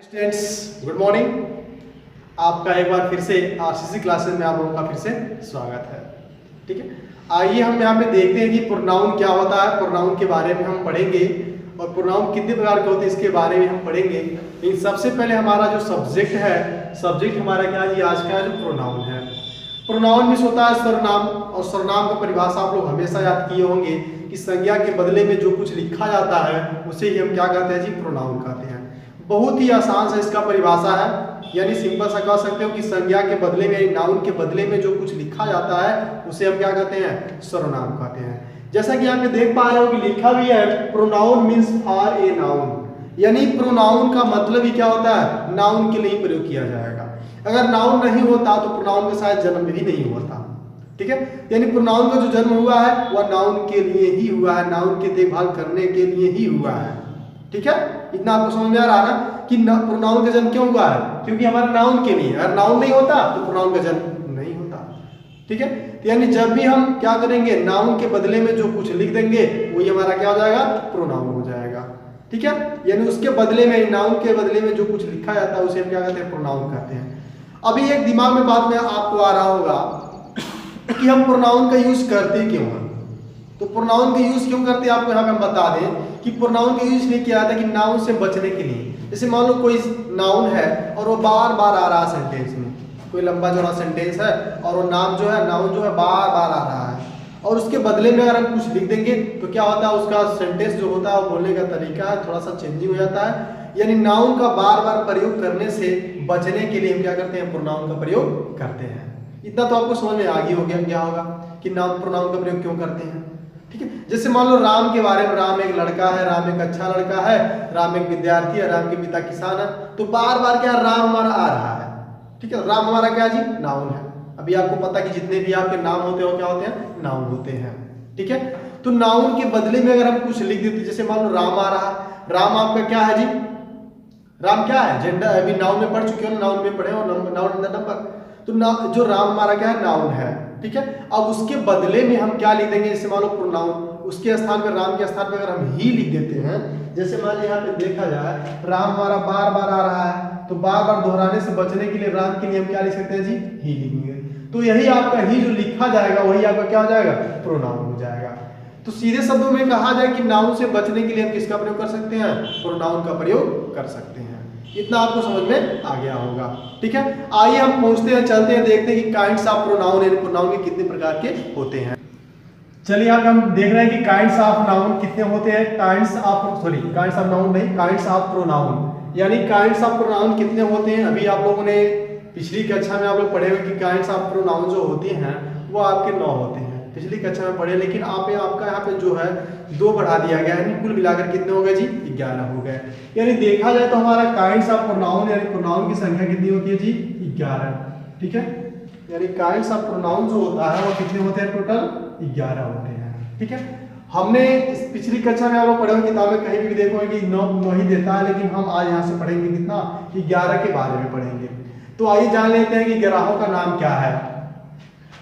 Students good morning. आपका एक बार फिर से आरसीसी क्लासेस में आप लोगों का फिर से स्वागत है। ठीक है, आइए हम यहाँ पे देखते हैं कि प्रोनाउन क्या होता है। प्रोनाउन के बारे में हम पढ़ेंगे और प्रोनाउन कितने प्रकार के होते हैं इसके बारे में हम पढ़ेंगे। लेकिन सबसे पहले हमारा जो सब्जेक्ट है, सब्जेक्ट हमारा क्या है जी, आज का जो प्रोनाउन है। प्रोनाउन मीन्स होता है सर्वनाम, और सर्वनाम का परिभाषा आप लोग हमेशा याद किए होंगे कि संज्ञा के बदले में जो कुछ लिखा जाता है उसे ही हम क्या कहते हैं जी, प्रोनाउन कहते हैं। बहुत ही आसान सा इसका परिभाषा है, यानी सिंपल सा कह सकते हो कि संज्ञा के बदले में, नाउन के बदले में जो कुछ लिखा जाता है उसे हम क्या कहते हैं, सर्वनाम कहते हैं। जैसा कि आप देख पा रहे हो कि लिखा भी है, pronoun means for a noun, यानी प्रोनाउन का मतलब ही क्या होता है, नाउन के लिए प्रयोग किया जाएगा। अगर नाउन नहीं होता तो प्रोनाउन का शायद जन्म भी नहीं होता। ठीक है, यानी प्रोनाउन का जो जन्म हुआ है वह नाउन के लिए ही हुआ है, नाउन की देखभाल करने के लिए ही हुआ है। ठीक है, इतना आपको समझ में आ रहा है ना कि प्रोनाउन का जन्म क्यों हुआ है, क्योंकि हमारे नाउन के लिए। अगर नाउन नहीं होता तो प्रोनाउन का जन्म नहीं होता। ठीक है, तो यानी जब भी हम क्या करेंगे, नाउन के बदले में जो कुछ लिख देंगे वही हमारा क्या हो जाएगा, प्रोनाउन हो जाएगा। ठीक है, यानी उसके बदले में, नाउन के बदले में जो कुछ लिखा जाता है उसे हम क्या कहते हैं, प्रोनाउन कहते हैं। अभी एक दिमाग में बात में आपको आ रहा होगा कि हम प्रोनाउन का यूज करते क्यों हैं। तो प्रोनाउन का यूज क्यों करते हैं आपको यहाँ पे हम बता दें कि प्रोनाउन का यूज इसलिए किया जाता है कि नाउन से बचने के लिए। जैसे मान लो कोई नाउन है और वो बार बार आ रहा है सेंटेंस में, कोई लंबा चौड़ा सेंटेंस है और वो नाम जो है, नाउन जो है बार बार आ रहा है, और उसके बदले में अगर हम कुछ लिख देंगे तो क्या होता है, उसका सेंटेंस जो होता है वो बोलने का तरीका है थोड़ा सा चेंजिंग हो जाता है। यानी नाउन का बार बार प्रयोग करने से बचने के लिए हम क्या करते हैं, प्रोनाउन का प्रयोग करते हैं। इतना तो आपको समझ में आ गया हो गया क्या होगा कि नाउन प्रोनाउन का प्रयोग क्यों करते हैं। ठीक है, जैसे मान लो राम के बारे में, राम एक लड़का है, राम एक अच्छा लड़का है, राम एक विद्यार्थी है, राम के पिता किसान है, तो बार बार क्या राम हमारा आ रहा है। ठीक है, राम हमारा क्या जी, नाउन है। अभी आपको पता कि जितने भी आपके नाम होते हो क्या होते हैं, नाउन होते हैं। ठीक है, तो नाउन के बदले में अगर हम कुछ लिख देते, जैसे मान लो राम आ रहा है, राम आपका क्या है जी, राम क्या है, जेंडर। अभी नाउन में पढ़ चुके हो, नाउन में पढ़े हो, नाउन नंबर। तो जो राम हमारा क्या है, नाउन है। ठीक है, अब उसके बदले में हम क्या लिख देंगे, जैसे मान लो प्रोनाउन, उसके स्थान पर, राम के स्थान पर अगर हम ही लिख देते हैं, जैसे मान लीजिए यहाँ पे देखा जाए राम हमारा बार बार आ रहा है, तो बार बार दोहराने से बचने के लिए राम के लिए हम क्या लिख सकते हैं जी, ही लिखेंगे। तो यही आपका ही जो लिखा जाएगा वही आपका क्या हो जाएगा, प्रोनाउन हो जाएगा। तो सीधे शब्दों में कहा जाए कि नाउन से बचने के लिए हम किसका प्रयोग कर सकते हैं, प्रोनाउन का प्रयोग कर सकते हैं। इतना आपको समझ में आ गया होगा। ठीक है, आइए हम पहुंचते हैं, चलते हैं, देखते हैं कि काइंड्स ऑफ प्रोनाउन, यानी प्रोनाउन के कितने प्रकार के होते हैं। चलिए यहाँ पे हम देख रहे हैं कि काइंड्स ऑफ नाउन कितने होते हैं। काइंड्स ऑफ नाउन नहीं, काइंड्स ऑफ प्रोनाउन, यानी काइंड्स ऑफ प्रोनाउन कितने होते हैं। अभी आप लोगों ने पिछली कक्षा में आप लोग पढ़े हुए कि काइंड्स ऑफ प्रोनाउन जो होते हैं वो आपके 9 होते हैं, पिछली कक्षा में पढ़े। लेकिन आपका यहाँ पे जो है 2 बढ़ा दिया गया, यानी कुल मिलाकर कितने हो गए जी, 11 हो गए। यानी देखा जाए तो हमारा काइंड्स ऑफ प्रोनाउन, यानी प्रोनाउन की संख्या कितनी होती है जी, 11। ठीक है, यानी काइंड्स ऑफ प्रोनाउन जो होता है वो कितने होते हैं, टोटल 11 होते हैं। ठीक है, हमने इस पिछली कक्षा में आप लोग पढ़े हुए किताबें कहीं भी देखोगे कि 9 ही देता है, लेकिन हम आज यहाँ से पढ़ेंगे कितना, 11 के बारे में पढ़ेंगे। तो आइए जान लेते हैं कि ग्राहों का नाम क्या है।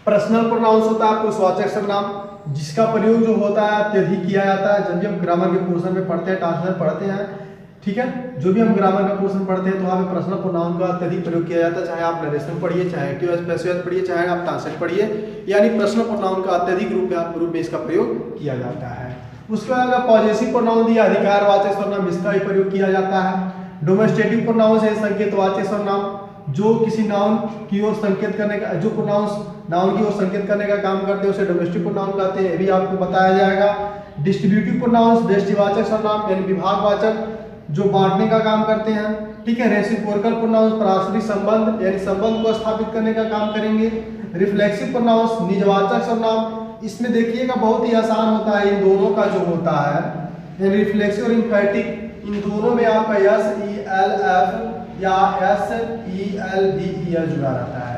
पर्सनल प्रोनाउंस होता है पुरुषवाचक सर्वनाम, जिसका प्रयोग जो होता है अत्यधिक किया जाता है जब भी हम ग्रामर के पोर्शन में पढ़ते हैं, ट्रांसलेशन पढ़ते हैं। ठीक है, जो भी हम ग्रामर का पोर्शन पढ़ते हैं तो वहाँ पे पर्सनल प्रोनाउन का अत्यधिक प्रयोग किया जाता है, चाहे आप नरेशन पढ़िए, चाहे एक्टिव पैसिव पढ़िए, चाहे आप ट्रांसलेट पढ़िए, यानी पर्सनल प्रोनाउन का अत्यधिक रूप में इसका प्रयोग किया जाता है। उसके बाद पॉजेसिव प्रोनाउन दिया, अधिकारवाचक सर्वनाम, इसका भी प्रयोग किया जाता है। डोमेस्टेटिव प्रोनाउन है संकेतवाचक सर्वनाम, जो किसी नाउन की ओर संकेत करने का, जो प्रोनाउंस नाउन की ओर संकेत करने का काम करते हैं उसे डोमेस्टिक प्रोनाउन कहते हैं, ये भी आपको बताया जाएगा। डिस्ट्रीब्यूटिव प्रोनाउंस, व्यष्टिवाचक सर्वनाम यानी विभागवाचक, जो बांटने का काम करते हैं। ठीक है, रेसिप्रोकल प्रोनाउंस, पराश्रयी संबंध यानी संबंध को स्थापित करने का काम करेंगे। रिफ्लेक्सिव प्रोनाउंस, निजवाचक सर्वनाम, इसमें देखिएगा बहुत ही आसान होता है, इन दोनों का जो होता है रिफ्लेक्सिव और इम्फेटिक, इन दोनों में आपका SELF या SELVEL जुड़ा रहता है,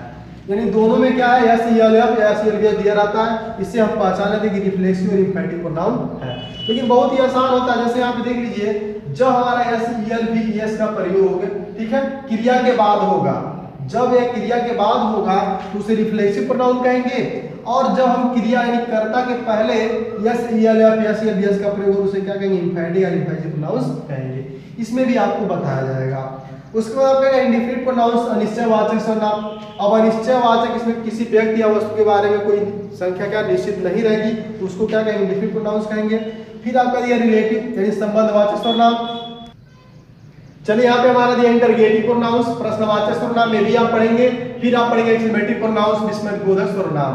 यानी दोनों में क्या है, SELF या SELVEL दिया रहता है। इससे हम पहचाने थे कि रिफ्लेक्सिव और इम्फेटिक प्रोनाउन है। लेकिन बहुत ही आसान होता है, जैसे आप देख लीजिए जब हमारा SELVES का प्रयोग, ठीक है, क्रिया के बाद होगा, जब यह क्रिया के बाद होगा तो उसे रिफ्लेक्सिव प्रोनाउन कहेंगे, और जब हम क्रिया यानी कर्ता के पहले SELF या SELVES का प्रयोग उसे क्या कहेंगे, इम्फेटिक या इम्फेटिव प्रोनाउंस कहेंगे। इसमें भी आपको बताया जाएगा। उसके बाद आपका इंडिफिनिट प्रोनाउंस अनिश्चयवाचक सर्वनाम। अब अनिश्चयवाचक इसमें किसी व्यक्ति या वस्तु के बारे में कोई संख्या क्या निश्चित नहीं रहेगी तो उसको क्या कहेंगे, इंडिफिनिट प्रोनाउंस कहेंगे। फिर आपका दिया रिलेटिव यानी संबंधवाचक सर्वनाम। चलिए यहाँ पे हमारा दिया इंटरगेटिव प्रोनाउंस, प्रश्नवाचक सर्वनाम में भी आप पढ़ेंगे। फिर आप पढ़ेंगे एक्सक्लेमेटिव प्रोनाउंस, विस्मयबोधक सर्वनाम।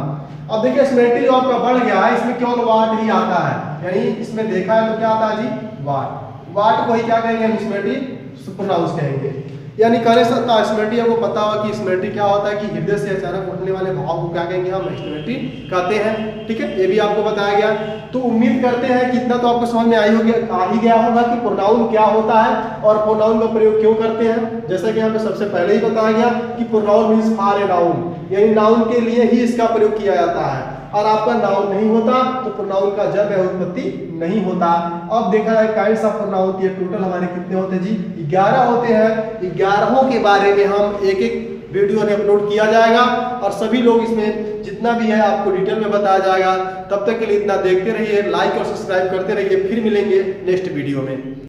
अब देखिए एक्सक्लेमेटिव जो आपका बढ़ गया है इसमें केवल वाट ही आता है, यानी इसमें देखा है तो क्या आता है जी, वाट। वाट को ही क्या कहेंगे, हम एक्सक्लेमेटिव प्रोनाउंस कहेंगे। यानी कहने सकता है एक्सक्लेमेटिव, हमको पता होगा कि एक्सक्लेमेटिव क्या होता है कि हृदय से अचानक उठने वाले भाव को क्या कहेंगे, हम एक्सक्लेमेटिव कहते हैं। ठीक है, ये भी आपको बताया गया। तो उम्मीद करते हैं कि इतना तो आपको समझ में आ ही गया होगा कि प्रोनाउन क्या होता है और प्रोनाउन का प्रयोग क्यों करते हैं। जैसा कि यहाँ पे सबसे पहले ही बताया गया कि pronoun means for a noun, यानी नाउन के लिए ही इसका प्रयोग किया जाता है। और आपका नाउन नहीं होता तो प्रोनाउन का जन्म या उत्पत्ति नहीं होता। अब देखा जाए काइंड्स ऑफ प्रोनाउन, ये टोटल हमारे कितने होते हैं जी, 11 होते हैं। 11 के बारे में हम एक एक वीडियो में अपलोड किया जाएगा और सभी लोग इसमें जितना भी है आपको डिटेल में बताया जाएगा। तब तक के लिए इतना देखते रहिए, लाइक और सब्सक्राइब करते रहिए। फिर मिलेंगे नेक्स्ट वीडियो में।